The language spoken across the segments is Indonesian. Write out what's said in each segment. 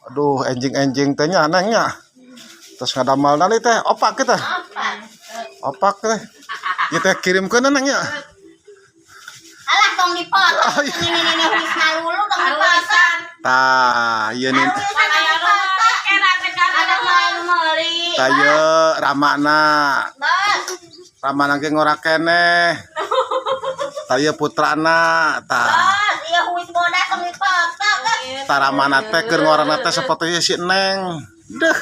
Aduh, enjing-enjing tehnya nengnya. Terus ngadamal nali teh opak kita. Opak teh. Kita kirim ke nengnya. Alah tong dipotong. Oh, iya. Ini wisna lulu tong dipotong. Tah, ieu nih. Ada meuli. Tayo ramana. Bos. Ramana ge ngora keneh. Tayo putrana, tah. Bos, ieu huis bodas tong dipotong. Tah ramana teh keur ngorana teh saperti si Neng. Deuh.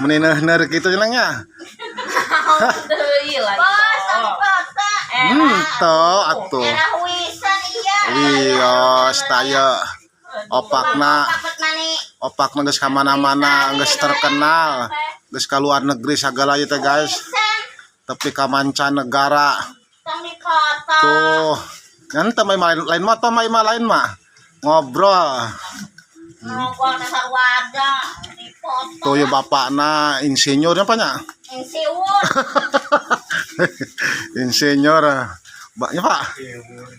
Menineuh-neuh kitu nengnya. Bos, tong dipotong. Teu atuh. Era huisan iya. Wios tayo. Opakna opakna geus ka mana-mana, geus terkenal. Geus ka luar negeri sagala ieu teh guys. Tapi ka mancanegara. Tong dipotong. Tuh. Ngan teu lain mah teh lain mah. Ngobrol. Ngobrol teh sarwada dipotong. Tuh ya bapakna insinyur apa nya? Insinyur. Insinyur. Mbaknya Pak.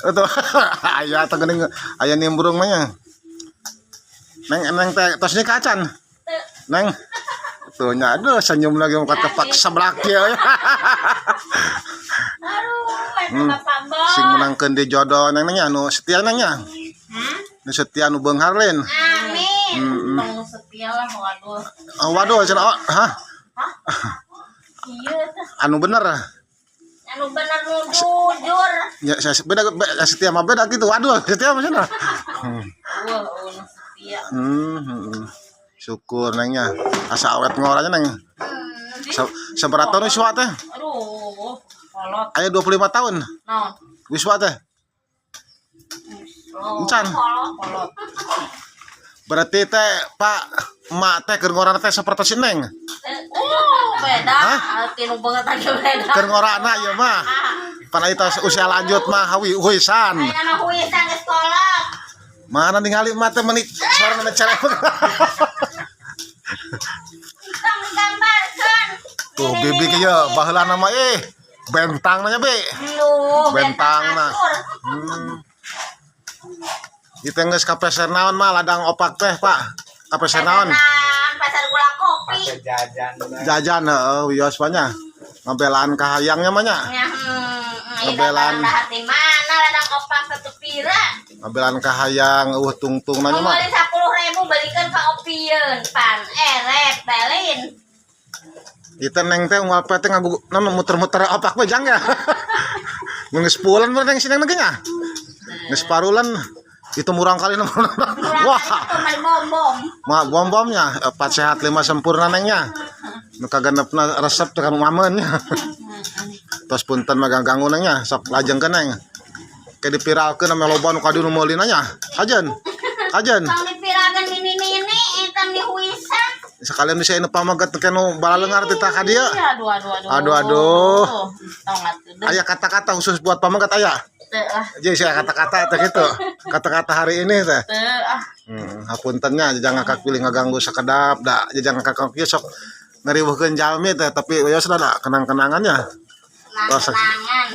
Itu aya teh geuning aya nimbrung mah nya. Neng teh tos ni kacan. Neng. Tuh nya aduh senyum lagi muka tepak seblak ya. Aduh, Bapak Bos. Sing menangkeun di jodoh neng nya nu setia neng nya. Nu setia nu beunghar len. Amin. Tong setia lah waduh. Oh, waduh cenah hah? Iya teh. Anu bener. Anu bener nu jujur. Ya beda setia mah beda gitu. Waduh setia mah cenah. Wah, setia. Syukur nengnya asa awet ngoranya neng. Seberapa tahun wiswa teh? Aduh, kolot. Aya 25 tahun. Naon? Wiswa teh. Encan. Kolot. Berarti teh Pak emak teh keur ngorana teh sapertos si Neng. Beda. Tinu banget aja beda. Keur ngorana ieu mah. Pan aya usia lanjut mah huisan. Ayeuna huisan geus kolot. Mana ningali emak teh menit suarana mencerep. Tong digambarkeun. Tuh bibi ge ye baheulana mah bentang nanya be. Lu Bentangna. Ieu teh geus ka peser naon mah ladang opak teh Pak. Ka peser naon? Pasar gula kopi. Jajan heeh wios banyak. Ngabelaan ka hayangnya mah nya. Ngebelan. Hati mana ladang opak satu pira? Ngabelaan ka hayang tungtung nanya mah. Ngomongin 10.000 balikan ka opieun pan rep belin. Kita neng teh unggal teh ngagu muter-muter opak we jang ya. Geus pulan mah neng sineng nya. Geus parulan itu murang kali nama. Wah. Mah bom-bomnya 4 sehat 5 sempurna nengnya. Nu kagenepna resep teh mamen nya. Tos punten mah ganggu nengnya sok lajengkeun neng. Ke dipiralkeun ame loba nu kadu nu meulina nya. Kajen. Kajen. Tong dipiralkeun nini-nini ikan dihuisan. Sekalian bisa inu pamaget teh nu balalengar teh ka dieu. Aduh. Aya kata-kata khusus buat pamaget aya. Jadi saya kata-kata teh gitu. Kata-kata hari ini teh. Hapuntennya jangan kakak pilih ngaganggu sakedap da jangan kakak kieu sok ngariweuhkeun jalmi teh tapi ya sudah da kenang-kenangannya. Kenang-kenangan.